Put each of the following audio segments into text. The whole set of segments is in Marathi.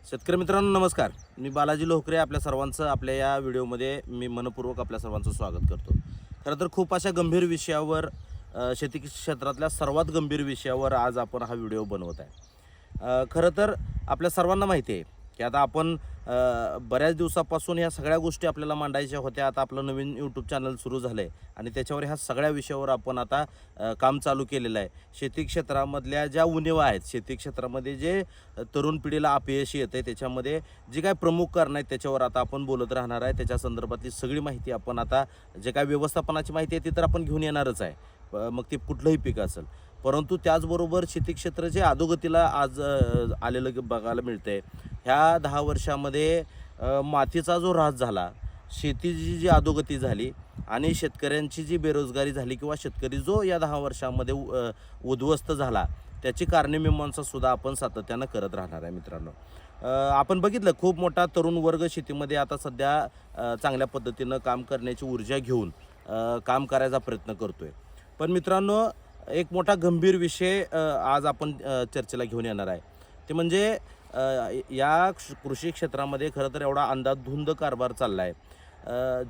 शेतकरी मित्रांनो नमस्कार. मी बालाजी लोहकरे आपल्या सर्वांचं आपल्या या व्हिडिओमध्ये मी मनपूर्वक आपल्या सर्वांचं स्वागत करतो. खरं तर खूप अशा गंभीर विषयावर शेती क्षेत्रातल्या सर्वात गंभीर विषयावर आज आपण हा व्हिडिओ बनवत आहे. खरं तर आपल्या सर्वांना माहिती आहे की आता आपण बऱ्याच दिवसापासून ह्या सगळ्या गोष्टी आपल्याला मांडायच्या होत्या. आता आपलं नवीन यूट्यूब चॅनल सुरू झालं आहे आणि त्याच्यावर ह्या सगळ्या विषयावर आपण आता काम चालू केलेलं आहे. शेती क्षेत्रामधल्या ज्या उणिवा आहेत, शेती क्षेत्रामध्ये जे तरुण पिढीला अपयश येतं आहे, त्याच्यामध्ये जे काय प्रमुख कारण आहेत त्याच्यावर आता आपण बोलत राहणार आहे. त्याच्या संदर्भातली सगळी माहिती आपण आता जे काय व्यवस्थापनाची माहिती आहे ती तर आपण घेऊन येणारच आहे, मग ते कुठलंही पीक असेल. परंतु त्याचबरोबर शेती क्षेत्र जे अधोगतीला आज आलेलं बघायला मिळतंय. ह्या 10 वर्षामध्ये मातीचा जो ऱ्हास झाला, शेतीची जी अधोगती झाली आणि शेतकऱ्यांची जी बेरोजगारी झाली किंवा शेतकरी जो या 10 वर्षामध्ये उद्ध्वस्त झाला, त्याची कारणमीमांसासुद्धा आपण सातत्यानं करत राहणार आहे मित्रांनो. आपण बघितलं खूप मोठा तरुण वर्ग शेतीमध्ये आता सध्या चांगल्या पद्धतीनं काम करण्याची ऊर्जा घेऊन काम करायचा प्रयत्न करतोय. पण मित्रांनो, एक मोठा गंभीर विषय आज आपण चर्चेला घेऊन येणार आहे. ते म्हणजे या कृषी क्षेत्रामध्ये खरं तर एवढा अंधाधुंद कारभार चालला आहे.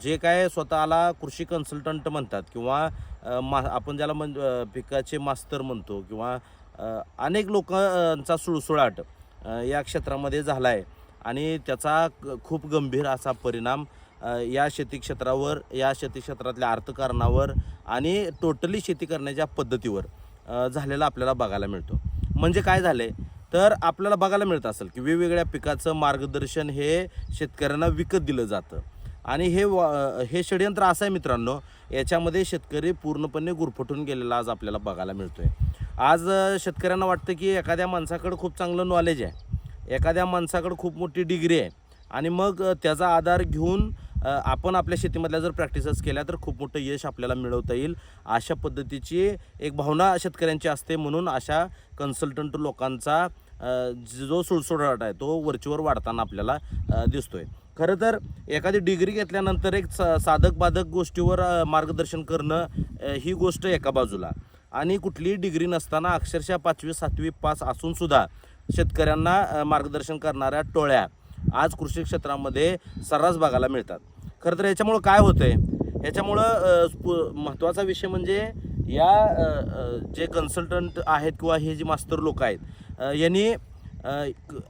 जे काय स्वतःला कृषी कन्सल्टंट म्हणतात किंवा आपण ज्याला पिकाचे मास्तर म्हणतो किंवा अनेक लोकांचा सुळसुळाट या क्षेत्रामध्ये झाला आहे आणि त्याचा खूप गंभीर असा परिणाम या शेती क्षेत्रावर, या शेती क्षेत्रातल्या अर्थकारणावर आणि टोटली शेती करण्याच्या पद्धतीवर झालेला आपल्याला बघायला मिळतो. म्हणजे काय झालं आहे तर आपल्याला बघायला मिळत असेल की वेगवेगळ्या पिकाचं मार्गदर्शन हे शेतकऱ्यांना विकत दिलं जातं आणि हे षडयंत्र असं आहे मित्रांनो, याच्यामध्ये शेतकरी पूर्णपणे गुरफटून गेलेला आज आपल्याला बघायला मिळतो आहे. आज शेतकऱ्यांना वाटतं की एखाद्या माणसाकडं खूप चांगलं नॉलेज आहे, एखाद्या माणसाकडं खूप मोठी डिग्री आहे आणि मग त्याचा आधार घेऊन आपण आपल्या शेतीमधल्या जर प्रॅक्टिसेस केल्या तर खूप मोठं यश आपल्याला मिळवता येईल, अशा पद्धतीची एक भावना शेतकऱ्यांची असते. म्हणून अशा कन्सल्टंट लोकांचा जो सुळसुळाट आहे तो वरचीवर वाढताना आपल्याला दिसतोय. खरं तर एखादी डिग्री घेतल्यानंतर एक साधक बाधक गोष्टीवर मार्गदर्शन करणं ही गोष्ट एका बाजूला, आणि कुठलीही डिग्री नसताना अक्षरशः 5वी 7वी पास असूनसुद्धा शेतकऱ्यांना मार्गदर्शन करणाऱ्या टोळ्या आज कृषी क्षेत्रामध्ये सर्रास बघायला मिळतात. खरं तर याच्यामुळं काय होतं आहे, ह्याच्यामुळं महत्त्वाचा विषय म्हणजे या जे कन्सल्टंट आहेत किंवा हे जे मास्तर लोक आहेत यांनी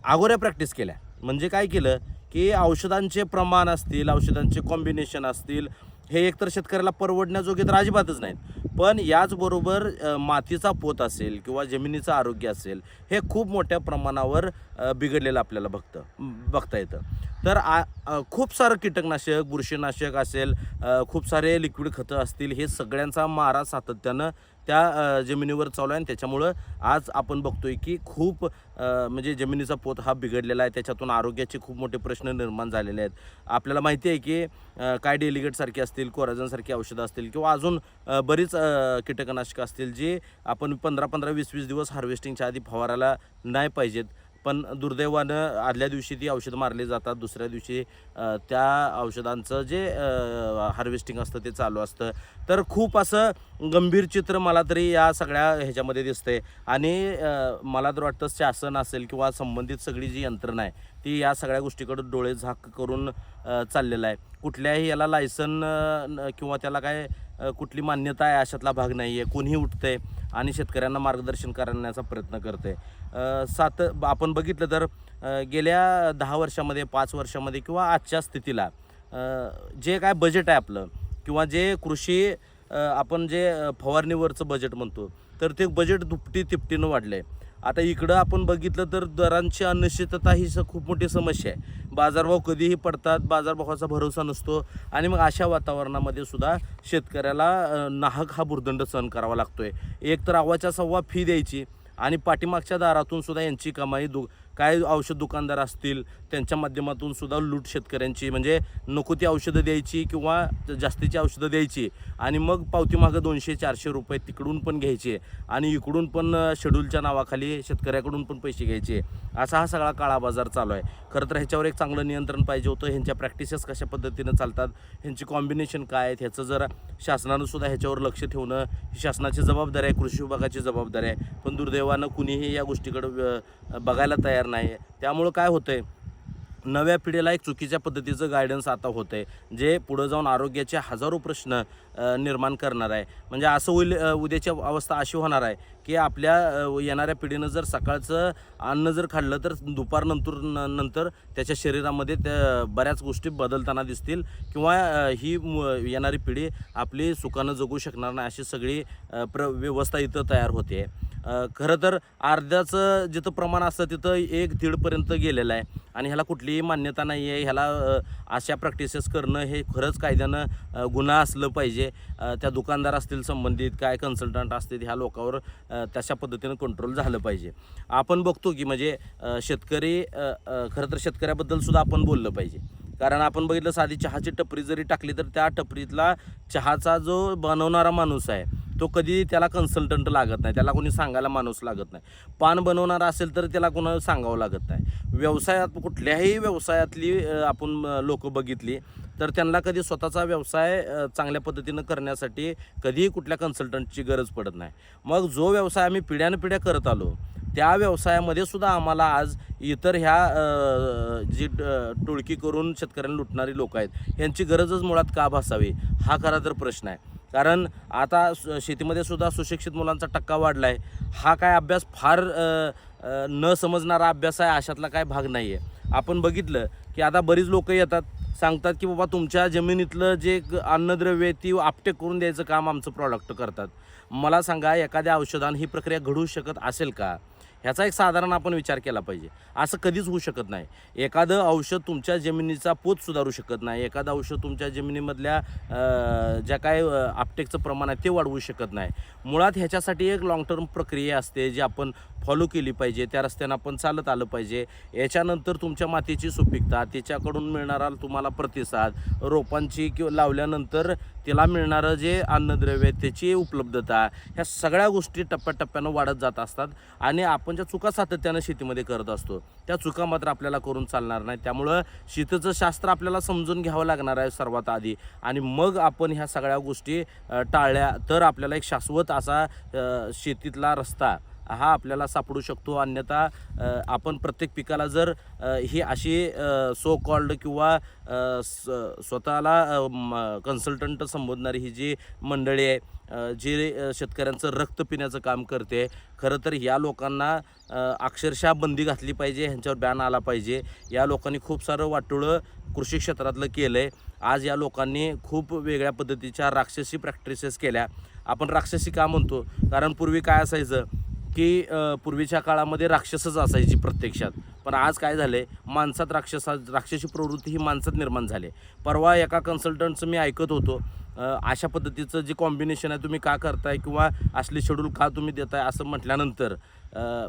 अगोऱ्या प्रॅक्टिस केल्या. म्हणजे काय केलं की औषधांचे प्रमाण असतील, औषधांचे कॉम्बिनेशन असतील, हे एकतर शेतकऱ्याला परवडण्याजोगे तर अजिबातच नाहीत. पण याचबरोबर मातीचा पोत असेल किंवा जमिनीचं आरोग्य असेल, हे खूप मोठ्या प्रमाणावर बिघडलेलं आपल्याला बघता येतं. तर खूप सारं कीटकनाशक, बुरशीनाशक असेल, खूप सारे लिक्विड खतं असतील, हे सगळ्यांचा मारा सातत्यानं त्या जमिनीवर चालू आहे आणि त्याच्यामुळं आज आपण बघतोय की खूप म्हणजे जमिनीचा पोत हा बिघडलेला आहे. त्याच्यातून आरोग्याचे खूप मोठे प्रश्न निर्माण झालेले आहेत. आपल्याला माहिती आहे की काय डेलिगेटसारखी असतील, कोराझनसारखी औषधं असतील किंवा अजून बरीच कीटकनाशकं असतील जे आपण 15-15, 20-20 दिवस हार्वेस्टिंगच्या आधी फवारायला नाही पाहिजेत. पण दुर्दैवानं आदल्या दिवशी ती औषधं मारली जातात, दुसऱ्या दिवशी त्या औषधांचं जे हार्वेस्टिंग असतं ते चालू असतं. तर खूप असं गंभीर चित्र मला तरी या सगळ्या ह्याच्यामध्ये दिसतंय आणि मला तर वाटतं शासन असेल किंवा संबंधित सगळी जी यंत्रणा आहे ती या सगळ्या गोष्टीकडे डोळे झाक करून चाललेलं आहे. कुठल्याही याला लायसन किंवा त्याला काय कुठली मान्यता आहे अशातला भाग नाही आहे. कोणीही उठतंय आणि शेतकऱ्यांना मार्गदर्शन करण्याचा प्रयत्न करते. आपण बघितलं तर गेल्या 10 वर्षामध्ये, 5 वर्षामध्ये किंवा आजच्या स्थितीला जे काय बजेट आहे आपलं किंवा जे कृषी आपण जे फवारणीवरचं बजेट म्हणतो, तर ते बजेट दुपटी तिपटीनं वाढलं आहे. आता इकडं आपण बघितलं तर दरांची अनिश्चितता ही खूप मोठी समस्या आहे. बाजारभाव कधीही पडतात, बाजारभावाचा भरोसा नसतो आणि मग अशा वातावरणामध्ये सुद्धा शेतकऱ्याला नाहक हा भुर्दंड सहन करावा लागतो आहे. एक तर अव्वाच्या सव्वा फी द्यायची आणि पाठीमागच्या दारातून सुद्धा यांची कमाई काय औषध दुकानदार असतील त्यांच्या माध्यमातून सुद्धा लूट शेतकऱ्यांची, म्हणजे नको ती औषधं द्यायची किंवा जास्तीची औषधं द्यायची आणि मग पावतीमागं 200-400 रुपये तिकडून पण घ्यायचे आणि इकडून पण शेड्यूलच्या नावाखाली शेतकऱ्याकडून पण पैसे घ्यायचे. असा हा सगळा काळा बाजार चालू आहे. खरं तर ह्याच्यावर एक चांगलं नियंत्रण पाहिजे होतं. ह्यांच्या प्रॅक्टिसेस कशा पद्धतीनं चालतात, ह्यांची कॉम्बिनेशन काय आहेत, ह्याचं जर शासनानं सुद्धा ह्याच्यावर लक्ष ठेवणं ही शासनाची जबाबदारी आहे, कृषी विभागाची जबाबदारी आहे. पण दुर्दैवानं कुणीही या गोष्टीकडं बघायला तयार नाही. त्यामुळं काय होतं आहे नव्या पिढीला एक चुकीच्या पद्धतीचं गायडन्स आता होतं आहे, जे पुढं जाऊन आरोग्याचे हजारो प्रश्न निर्माण करणार आहे. म्हणजे असं होईल, उद्याची अवस्था अशी होणार आहे की आपल्या येणाऱ्या पिढीनं जर सकाळचं अन्न जर खाल्लं तर नंतर त्याच्या शरीरामध्ये त्या बऱ्याच गोष्टी बदलताना दिसतील किंवा ही येणारी पिढी आपली सुखानं जगू शकणार नाही, अशी सगळी व्यवस्था इथं तयार होते. खरं तर अर्ध्याचं जिथं प्रमाण असतं तिथं 1-1.5पर्यंत गेलेलं आहे आणि ह्याला कुठलीही मान्यता नाही आहे. ह्याला अशा प्रॅक्टिसेस करणं हे खरंच कायद्यानं गुन्हा असलं पाहिजे. त्या दुकानदार असतील संबंधित, काय कन्सल्टंट असतील, ह्या लोकांवर तशा पद्धतीनं कंट्रोल झालं पाहिजे. आपण बघतो की म्हणजे शेतकरी, खरं तर शेतकऱ्याबद्दल सुद्धा आपण बोललं पाहिजे. कारण आपण बघितलं, साधी चहाची टपरी जरी टाकली तर त्या टपरीतला चहाचा जो बनवणारा माणूस आहे तो कधी त्याला कन्सल्टंट लागत नाही, त्याला कोणी सांगायला माणूस लागत नाही. पान बनवणारा असेल तर त्याला कोणाला सांगावं लागत नाही. व्यवसायात, कुठल्याही व्यवसायातली आपण लोकं बघितली तर त्यांना कधी स्वतःचा व्यवसाय चांगल्या पद्धतीनं करण्यासाठी कधीही कुठल्या कन्सल्टंटची गरज पडत नाही. मग जो व्यवसाय आम्ही पिढ्यानपिढ्या करत आलो त्या व्यवसायामध्ये सुद्धा आम्हाला आज इतर ह्या जी टोळकी करून शेतकऱ्यांना लुटणारी लोक आहेत यांची गरजच मुळात का भासावी, हा खरा तर प्रश्न आहे. कारण आता शेतीमध्ये सुद्धा सुशिक्षित मुलांचा टक्का वाढला आहे. हा काय अभ्यास फार न समजणारा अभ्यास आहे अशातला काय भाग नाही आहे. आपण बघितलं की आता बरीच लोक येतात, सांगतात की बाबा तुमच्या जमिनीतलं जे अन्नद्रव्य आहे ती आपटेक करून द्यायचं काम आमचं प्रॉडक्ट करतात. मला सांगा, एखाद्या औषधानं ही प्रक्रिया घडू शकत असेल का? ह्याचा एक साधारण आपण विचार केला पाहिजे. असं कधीच होऊ शकत नाही. एखादं औषध तुमच्या जमिनीचा पोत सुधारू शकत नाही, एखादं औषध तुमच्या जमिनीमधल्या ज्या काय आपटेकचं प्रमाण आहे ते वाढवू शकत नाही. मुळात ह्याच्यासाठी एक लाँग टर्म प्रक्रिया असते जी आपण फॉलो केली पाहिजे, त्या रस्त्यानं आपण चालत आलं पाहिजे. याच्यानंतर तुमच्या मातीची सुपीकता, त्याच्याकडून मिळणारा तुम्हाला प्रतिसाद, रोपांची किंवा लावल्यानंतर त्याला मिळणारं जे अन्नद्रव्य त्याची उपलब्धता, ह्या सगळ्या गोष्टी टप्प्याटप्प्यानं वाढत जात असतात. आणि आपण ज्या चुका सातत्यानं शेतीमध्ये करत असतो त्या चुका मात्र आपल्याला करून चालणार नाही. त्यामुळं शेतीचं शास्त्र आपल्याला समजून घ्यावं लागणार आहे सर्वात आधी, आणि मग आपण ह्या सगळ्या गोष्टी टाळल्या तर आपल्याला एक शाश्वत असा शेतीतला रस्ता हा आपल्याला सापडू शकतो. अन्यथा आपण प्रत्येक पिकाला जर ही अशी सो कॉल्ड किंवा स्वतःला कन्सल्टंट संबोधणारी ही जी मंडळी आहे जे शेतकऱ्यांचं रक्त पिण्याचं काम करते, खरं तर या लोकांना अक्षरशः बंदी घातली पाहिजे, ह्यांच्यावर बॅन आला पाहिजे. या लोकांनी खूप सारं वाटोळं कृषी क्षेत्रातलं केलं आहे. आज या लोकांनी खूप वेगळ्या पद्धतीच्या राक्षसी प्रॅक्टिसेस केल्या. आपण राक्षसी का म्हणतो? कारण पूर्वी काय असायचं की पूर्वीच्या काळामध्ये राक्षसच असायची प्रत्यक्षात, पण आज काय झालं आहे, माणसात राक्षसी प्रवृत्ती ही माणसात निर्माण झाली. परवा एका कन्सल्टंटचं मी ऐकत होतो, अशा पद्धतीचं जे कॉम्बिनेशन आहे तुम्ही का करताय किंवा असली शेड्यूल का तुम्ही देताय असं म्हटल्यानंतर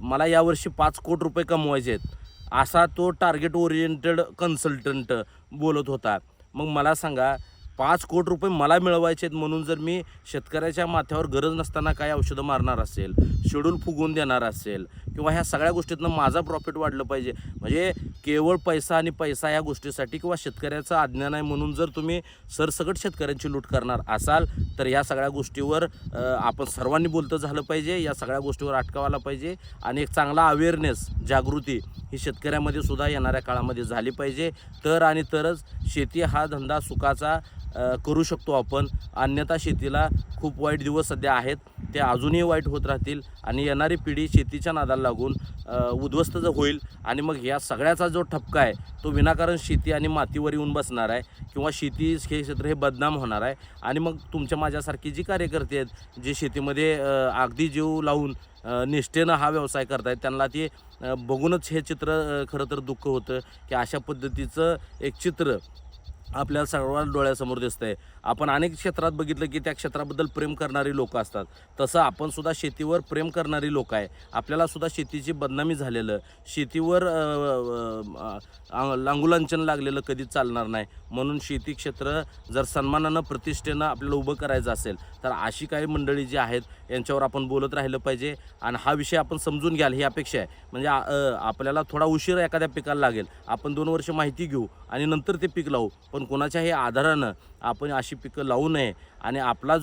मला यावर्षी 5 कोटी रुपये कमवायचे आहेत असा तो टार्गेट ओरिएंटेड कन्सल्टंट बोलत होता. मग मला सांगा, 5 कोटी रुपये मला मिळवायचे आहेत म्हणून जर मी शेतकऱ्याच्या माथ्यावर गरज नसताना काय औषधं मारणार असेल, शेड्यूल फुगवून देणार असेल किंवा ह्या सगळ्या गोष्टीतनं माझा प्रॉफिट वाढलं पाहिजे, म्हणजे केवळ पैसा आणि पैसा ह्या गोष्टीसाठी किंवा शेतकऱ्याचं अज्ञान आहे म्हणून जर तुम्ही सरसकट शेतकऱ्यांची लूट करणार असाल तर या सगळ्या गोष्टीवर आपण सर्वांनी बोलतं झालं पाहिजे. या सगळ्या गोष्टीवर अटकावायला पाहिजे आणि एक चांगला अवेअरनेस, जागृती ही शेतकऱ्यामध्ये सुद्धा येणाऱ्या काळामध्ये झाली पाहिजे. तरच शेती हा धंदा सुखाचा करू शकतो आपण. अन्यथा शेतीला खूप वाईट दिवस सध्या आहेत, ते अजूनही वाईट होत राहतील आणि येणारी पिढी शेतीच्या नादाला लागून उद्ध्वस्त होईल. आणि मग या सगळ्याचा जो ठपका आहे तो विनाकारण शेती आणि मातीवर येऊन बसणार आहे किंवा शेती हे क्षेत्र हे बदनाम होणार आहे. आणि मग तुमच्या माझ्यासारखी जी कार्यकर्ते आहेत जे शेतीमध्ये अगदी जीव लावून निष्ठेनं हा व्यवसाय करतायत त्यांना ते बघूनच हे चित्र खरं तर दुःख होतं की अशा पद्धतीचं एक चित्र आपल्याला सर्वांना डोळ्यासमोर दिसतं आहे. आपण अनेक क्षेत्रात बघितलं की त्या क्षेत्राबद्दल प्रेम करणारी लोक असतात, तसं आपण सुद्धा शेतीवर प्रेम करणारी लोक आहे. आपल्याला सुद्धा शेतीची बदनामी झालेलं, शेतीवर लांगुलांचन लागलेलं कधीच चालणार नाही. म्हणून शेती क्षेत्र जर सन्मानानं, प्रतिष्ठेनं आपल्याला उभं करायचं असेल तर अशी काही मंडळी जी आहेत यांच्यावर आपण बोलत राहिलं पाहिजे. आणि हा विषय आपण समजून घ्याल ही अपेक्षा आहे. म्हणजे आपल्याला थोडा उशीर एखाद्या पिकाला लागेल, आपण 2 वर्ष माहिती घेऊ आणि नंतर ते पीक लावू, पण पण कोणाच्याही आधारानं आपण अशी पिकं लावू नये आणि आपला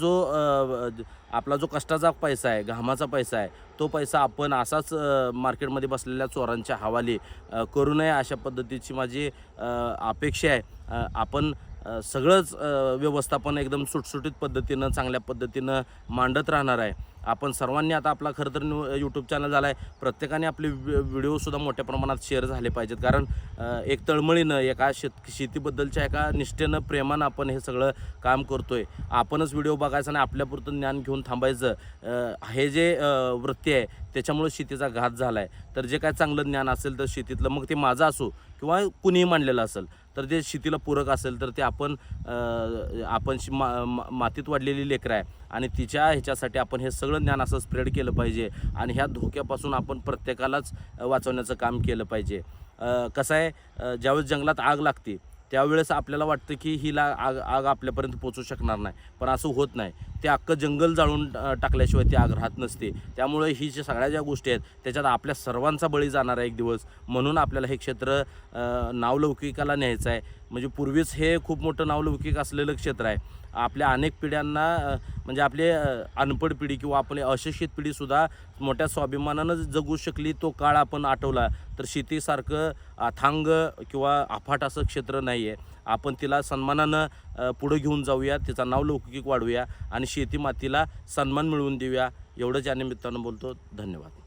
जो कष्टाचा पैसा आहे, घामाचा पैसा आहे, तो पैसा आपण असाच मार्केटमध्ये बसलेल्या चोरांच्या हवाली करू नये, अशा पद्धतीची माझी अपेक्षा आहे. आपण सगळंच व्यवस्थापन एकदम सुटसुटीत पद्धतीनं, चांगल्या पद्धतीनं मांडत राहणार आहे. आपण सर्वांनी आता आपला खरं तर यूट्यूब चॅनल झाला आहे, प्रत्येकाने आपले व्हिडिओसुद्धा मोठ्या प्रमाणात शेअर झाले पाहिजेत. कारण एक तळमळीनं, एका शेतीबद्दलच्या एका निष्ठेनं, प्रेमानं आपण हे सगळं काम करतो आहे. आपणच व्हिडिओ बघायचा आणि आपल्यापुरतं ज्ञान घेऊन थांबायचं, हे जे वृत्ती आहे त्याच्यामुळे शेतीचा घात झाला आहे. तर जे काय चांगलं ज्ञान असेल तर शेतीतलं, मग ते माझं असो किंवा कुणीही मांडलेलं असेल, तर जे शेतीला पूरक असेल तर ते आपण मातीत वाढलेली लेकरं आहे आणि तिच्या ह्याच्यासाठी आपण हे सगळं ज्ञान असं स्प्रेड केलं पाहिजे आणि ह्या धोक्यापासून आपण प्रत्येकालाच वाचवण्याचं काम केलं पाहिजे. कसं आहे, ज्यावेळेस जंगलात आग लागते त्यावेळेस आपल्याला वाटतं की हिला आग आपल्यापर्यंत पोचू शकणार नाही, पण असं होत नाही. ते अख्खं जंगल जाळून टाकल्याशिवाय ती आग राहत नसते. त्यामुळे ही जे सगळ्या ज्या गोष्टी आहेत त्याच्यात आपल्या सर्वांचा बळी जाणार आहे एक दिवस. म्हणून आपल्याला हे क्षेत्र नावलौकिकाला न्यायचं आहे. म्हणजे पूर्वीच हे खूप मोठं नावलौकिक असलेलं क्षेत्र आहे. आपल्या अनेक पिढ्यांना म्हणजे आपले अनपढ पिढी किंवा आपली अशिक्षित पिढीसुद्धा मोठ्या स्वाभिमानानं जगू शकली. तो काळ आपण आठवला तर शेतीसारखं अथांग किंवा अफाट असं क्षेत्र नाही आहे. आपण तिला सन्मानानं पुढं घेऊन जाऊया, तिचा नावलौकिक वाढवूया आणि शेती मातीला सन्मान मिळवून देऊया. एवढंच या निमित्तानं बोलतो. धन्यवाद.